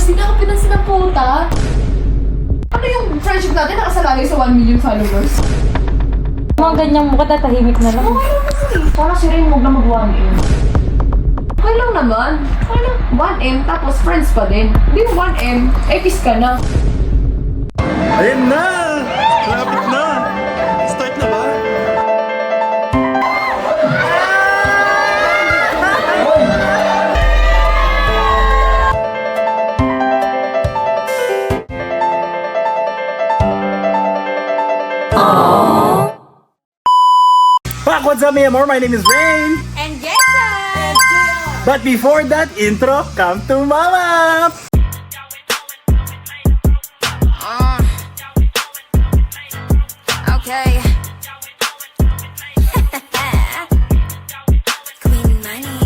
di na ako pinansin ng puta. Ano yung friendship natin nakasalalay sa 1 million followers? Mga ganyang mukha, tatahimik na lang. Okay lang naman eh. Parang si Rain, huwag na mag-1M. Okay lang naman. Okay lang. 1M, tapos friends pa din. Hindi mo 1M, kiss ka na. Ayun na! Lapit na! Start na ba? Pak, what's up, mi amor? My name is Rain. And Jason! But before that intro, come to mama! Okay. Queen Money.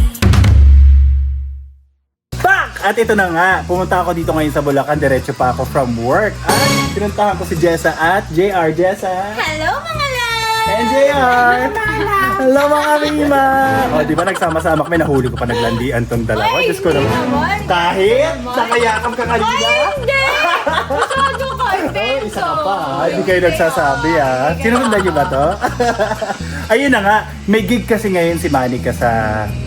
Pak! At ito na nga, pumunta ako dito ngayon sa Bulacan, diretso pa ako from work. At pinuntahan ko si Jessa at JR. Jessa! Hello mga lang! And JR! Hello mga Mima! O, di ba nagsama-sama kami, nahuli ko pa naglandian tong dalawa. Ay, Diyos ko hindi naman. naman. Kahit nakayakap ka kanina. Hindi! Masyado ka, Oh, isa ka pa. Hindi kayo nagsasabi Sinusundan niyo ba to? Ayun na nga, may gig kasi ngayon si Manika sa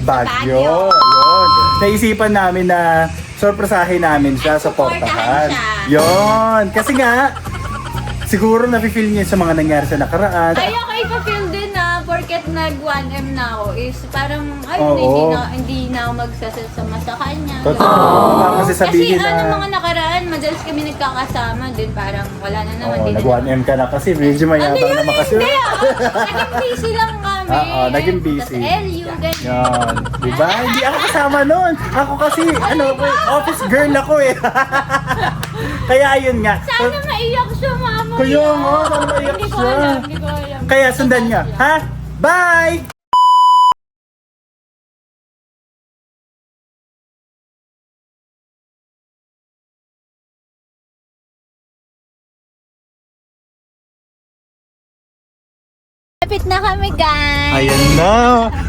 Baguio. Yun. Naisipan namin na sorpresahin namin siya, supportahan. Yun. Kasi nga, siguro nafe-feel niya sa mga nangyari sa nakaraan. Kaya ko ipa-feel din na porket nag-1M na ako is parang Oo. hindi na ako magsasama sa kanya. Totoo. Kasi sabihin Kasi na... mga nakaraan, madalas kami nagkakasama din, parang wala na naman Oo, din. nag-1M ka na kasi, medyo mayabang naman kasi. Hindi naging busy lang kami. Oo, naging busy. Tapos LU, ganyan. Yan. Diba? Hindi ako kasama nun. Ako kasi, office girl ako eh. Kaya ayun nga. Sana maiyak siya, mama. Kaya nga, sana maiyak Hindi ko siya. alam, hindi ko alam. Kaya sundan niya. Ha? Bye! Malapit na kami, guys. Ayan na.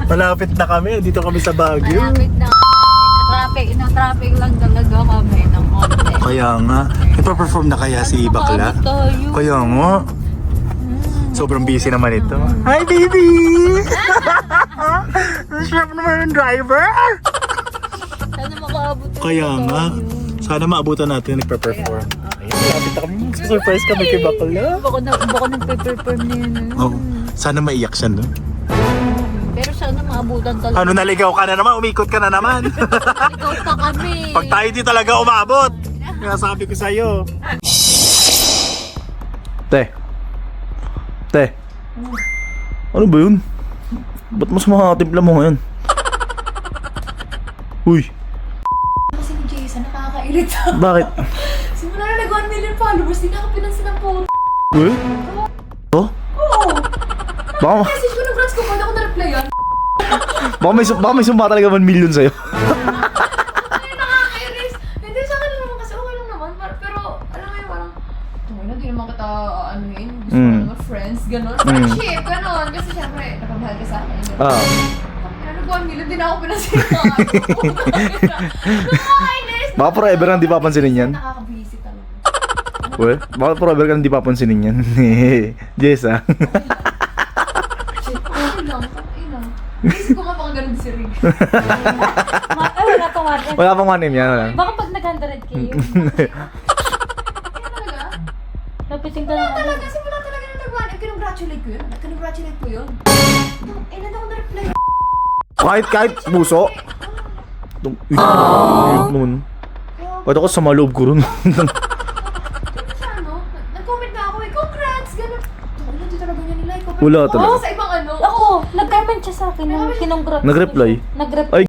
Malapit na kami. Dito kami sa Baguio. Malapit na kami. Na-traffic lang talaga kami ng konti. Kaya nga. Ipa-perform na kaya si Bakla? Makaabot tayo. Kaya nga. Sobrang busy naman ito. Hi, baby! Chef naman yung driver! Sana makaabot tayo. Kaya nga. Sana maabutan natin nagpa-perform. Ayun, lapit na kami. Surprise kami kay Bakla. Baka nagpe-perform na yun. Oh, sana maiyak siya, no? Pero sana maabutan talaga. Ano, naligaw ka na naman? Umikot ka na naman? Ikaw pa kami. Pag tayo di talaga umabot. Kaya sabi ko sa'yo. Te. Ano ba yun? Ba't mas makakatimpla mo ngayon? Uy, Kasi ni Jason, nakakairita. bakit? Simula na nag-1 million followers, di na ako pinansin ng puta. Uy? Oh? Oo! Baka, Message ko ng friends ko, paano ako na-reply yan? baka may sumpa talaga 1 million sa'yo. Ay, nakakairis. Hindi, sa akin naman kasi okay lang naman. Pero, alam mo yung parang, tungay na, di naman kita, anuhin. Gusto ko naman friends, gano'n. Friendship, gano'n. Kasi syempre, napamahal ka sa akin. Ah. Pero nag-1 million, di na ako pinansin ng nakakainis. Baka forever na di papansinin yan. Nakaka-busy talaga. Well, baka forever ka na di papansinin yan. Jess, ah. Shit, okay lang, okay lang. Isip ko nga baka ganun si Rick. Ay, wala pang 1M. Wala pang 1M yan. Wala. Baka pag nag-100k yun. Kaya talaga? Napiting ka na Wala talaga, simula talaga na nag-1M. Kinongratulate ko yun. Kinongratulate ko yun. Eh, nandun ako na-reply. Kahit puso. Ayun naman. Ba't ako sa maloob ko rin? Ano siya, ano? Nag-comment na ako eh, congrats! Ganun. Wala, di talaga niya nilike ko. Wala talaga. Sa ibang ano. Ako, nag-comment siya sa akin nung kinongrat. Nag-reply? Nag-reply. Ay.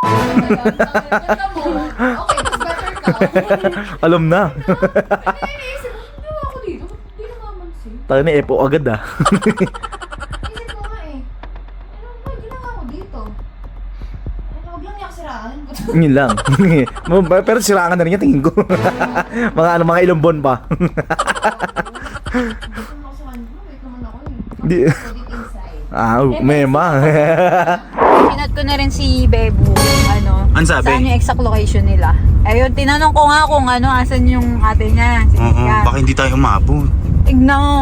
Ganda mo. Okay, mas better ka. Alam na. Kaya iniisip ko, hindi ako dito. Hindi na mamansin. Tayo ni Epo agad ah. Isip ko nga eh. Ano ba, ginawa ko dito? Ano, huwag lang niya ako siraan. Yun lang. Pero siraan na rin niya tingin ko. mga ilang buwan pa. Wait naman ako eh. Di. Pwede inside. Ah, mema. Pinat ko na rin si Bebo, ano, Ano sabi? Saan yung exact location nila. Ayun, tinanong ko nga kung ano, asan yung ate niya. Si Oo, Nika. baka hindi tayo umabot. Tignan mo.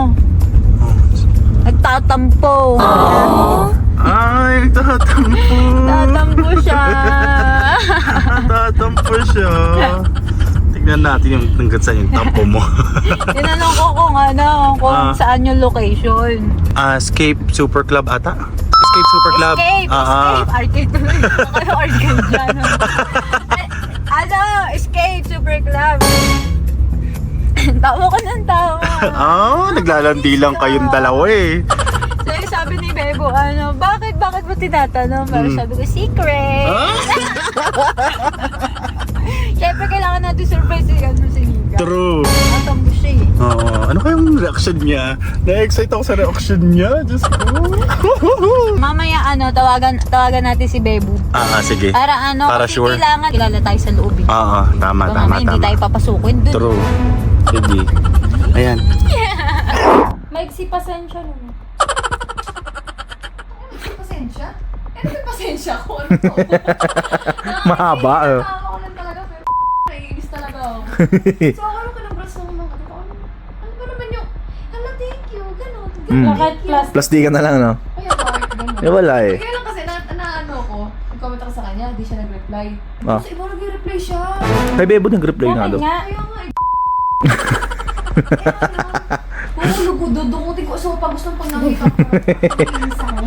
Nagtatampo. Ay, nagtatampo. Nagtatampo siya. Nagtatampo siya. Tignan natin yung hanggat saan yung tampo mo. Tinanong ko kung ano, kung saan yung location. Escape Super Club ata? Escape Super Club. Escape! Escape! Arcade tuloy. Ano arcade dyan? Ano? Escape! Super Club! Tawa ko ng tawa. Naglalandi lang kayong dalawa eh. So sabi ni Bebo, ano, bakit mo tinatanong? Pero sabi ko, secret! Siyempre kailangan natin surprise si Nika. True. Natambo siya eh. Oo. Ano kayong reaction niya? Na-excite ako sa reaction niya. Diyos ko. Mamaya ano, tawagan natin si Bebo. Sige. Para ano, Para kasi sure. kailangan kilala tayo sa loob. Oo, tama, Baka tama, mamaya hindi tama. tayo papasukin dun. True. Sige. Ayan. Maigsi pasensya naman. Pasensya? May pasensya ko. Ano to? Mahaba, Nakakatawa ko lang talaga, pero naiinis talaga ako. So, ako ka ng braso ng mga kapatid ko. Ano ba naman yung, hala, thank you, gano'n. Bakit plus? Plastikan na lang, no? Kaya bakit gano'n? Eh, wala eh. Kaya lang kasi, ano ko, nag-comment ako sa kanya, di siya nag-reply. Ah. Tapos iba nag-reply siya. Kay Bebo nag-reply nga daw. Kaya nga, dudungutin ko sa pag gusto pag nakita ko. Naiinis ako.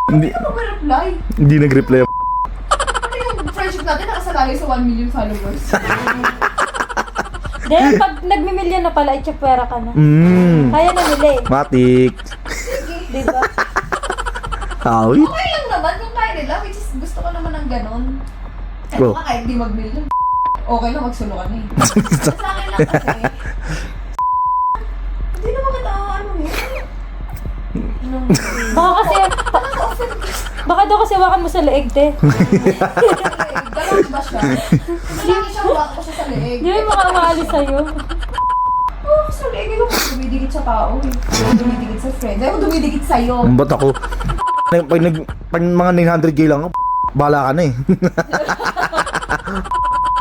Hindi, Ano mag-reply? hindi nag-reply. Ano yung friendship natin nakasalalay sa 1 million followers? Dahil pag nagmimilyon na pala, itsapwera ka na. Kaya na nila eh. Matik. Diba? Awit. Okay lang naman kung kaya nila, which is gusto ko naman ng ganon. Eh, Bro. baka kahit di mag-million, okay lang magsulo ka na eh. Sa akin lang kasi, hindi naman kita ano eh. Baka kasi, baka daw kasi hawakan mo sa leeg, te. Ganon ba siya? Malaki siya, huwag ko siya sa leeg. Di ba yung mga umaalis sa'yo? Oo, sa leeg. Ikaw kung dumidikit sa tao eh. Ayaw dumidikit sa friends. Ayaw dumidikit sa'yo. Ang ba't ako? Pag mga 900k lang, bahala ka na eh.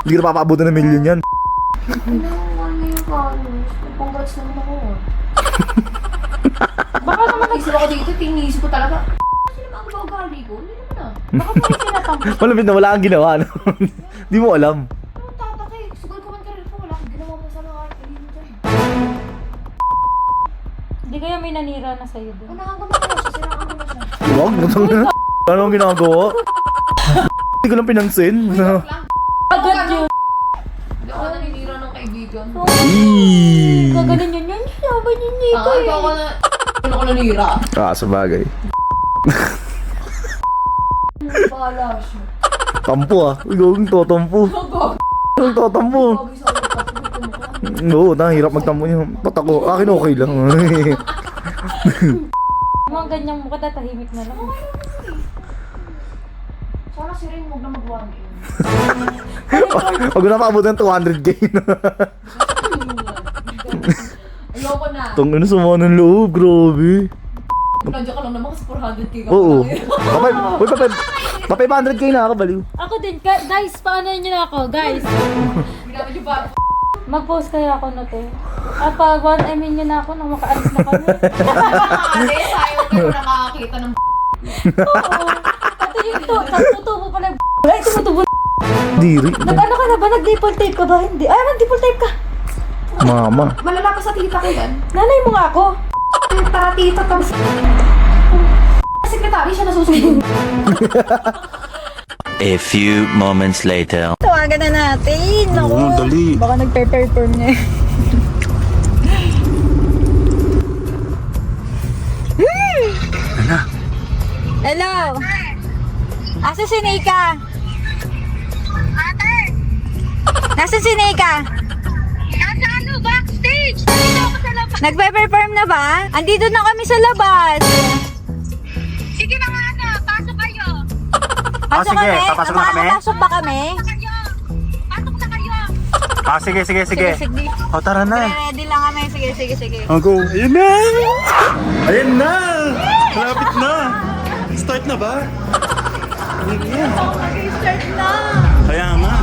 Hindi ka na papaabutan ng million yan. Ano, 1 million followers. Congrats naman ako. Baka naman Isip ako dito, tinisip ko talaga. Kasi naman ang ugali ko, hindi naman ah. baka may tinatampo. Malamit na wala kang ginawa, no? Di mo alam. Ano tatakay? Sugal ko man karir ko, wala akong ginawa mo sa mga artinin dyan. Hindi kaya may nanira na sa'yo doon. Unahan ko na siya, sisiraan ko na siya. Huwag, natang na. Ano ang ginagawa? Hindi ko lang pinansin. Lang. Agad yun. Hindi ako naninira ng kaibigan. Eee. Gaganin yun yun. Sabi niyo niya Ah, ikaw ako na... Ano ko nanira? Sa bagay. Bahala siya. Tampo ah. Ikaw yung totampo. Gag. Yung totampo. Gagi sa ulit ako. Oo, nahirap magtampo niya. Ba't ako? Akin okay lang. Mga ganyang mukha, tatahimik na lang. Sana si Ring huwag na mag-1 in. Pag na paabot ng 200k na. Ayoko na. Itong ano sama ng loob, grabe. Nandiyan ka lang naman kasi 400k ka Oo. pa lang eh. Pa 500k na ako, baliw. Ako din. Guys, paano nyo na ako? Guys, Ginamit yung bar. mag-post kaya ako na te. Pag 1 MN nyo na ako nang makaalis na kami. Ate, sayang kayo nakakakita ng Oo. Pati yung tutubo pala. Ay, tumutubo. Diri. Nag-ano ka na ba? Nag-dipple tape ka ba? Hindi. Ay, nag-dipple tape ka. Mama. Malala pa sa tita ko yan. Nanay mo nga ako. Tara tita, tapos... Sekretary siya nasusunod. A few moments later. Tawagan na natin. Naku. Oo, dali. Baka nagpe-perform niya. Hello. Asa si Nika? Nasa si Nika? Nasa ano, backstage! Nandito ako sa labas. Nagpe-perform na ba? Andito na kami sa labas. Sige na nga na, pasok kayo. Pasok sige, kami? papasok na kami? Pasok pa kami? Kayo. Pasok na kayo. Sige. Sige. O, tara na. Ready lang kami. Sige. I'll go. Ayun na! Ayun na! Malapit na! Start na ba? Ayun na. concert na. Kaya nga.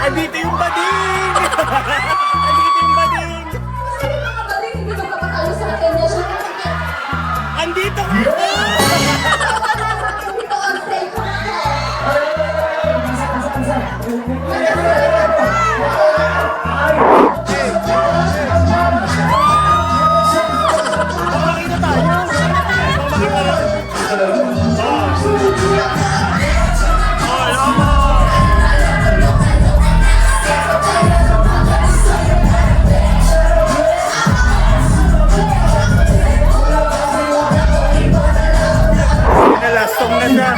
Andito yung bading! Andito yung bading! Andito ka! Lastong na siya.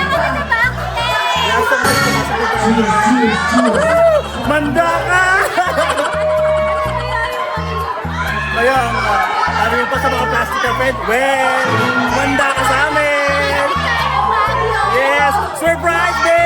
Lastong na siya. Manda ka! Kaya, sabi mo pa sa mga plastic na friend, well, manda ka sa amin! Yes! Surprise, babe!